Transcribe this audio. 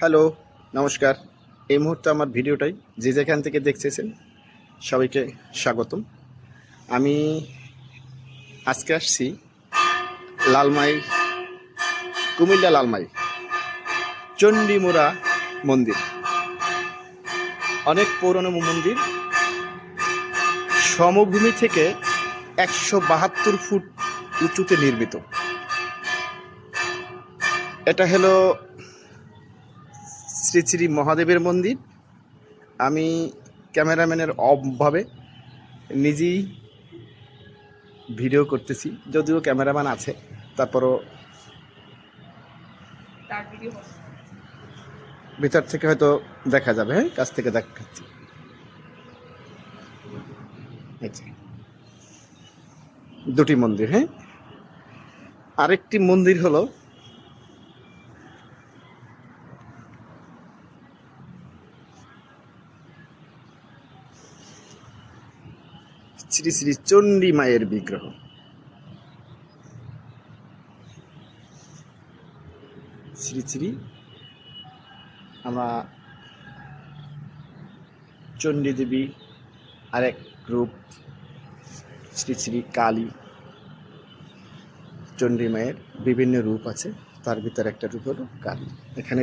Hello, নমস্কার। এই মুহূর্তে আমার ভিডিওটাই যে যেখান থেকে দেখতেছেন সবাইকে স্বাগতম। আমি আজকে আসছি লালমাই, কুমিল্লা লালমাই চণ্ডীমুড়া মন্দির। অনেক পুরনো মন্দির, সমভূমি থেকে 172 ফুট উঁচুতে নির্মিত। এটা হলো শ্রী শ্রী মহাদেবের মন্দির। আমি ক্যামেরাম্যানের অভাবে নিজেই ভিডিও করতেছি, যদিও ক্যামেরাম্যান আছে, তারপরও ভিতর থেকে হয়তো দেখা যাবে। হ্যাঁ, কাছ থেকে দেখাচ্ছি। দুটি মন্দির। হ্যাঁ, আরেকটি মন্দির হলো শ্রী শ্রী চণ্ডী মায়ের বিগ্রহ। শ্রী শ্রী আমরা চণ্ডী দেবী আরেক রূপ শ্রী শ্রী কালী। চণ্ডী মায়ের বিভিন্ন রূপ আছে, তার ভিতরে একটা রূপ হলো কালী। এখানে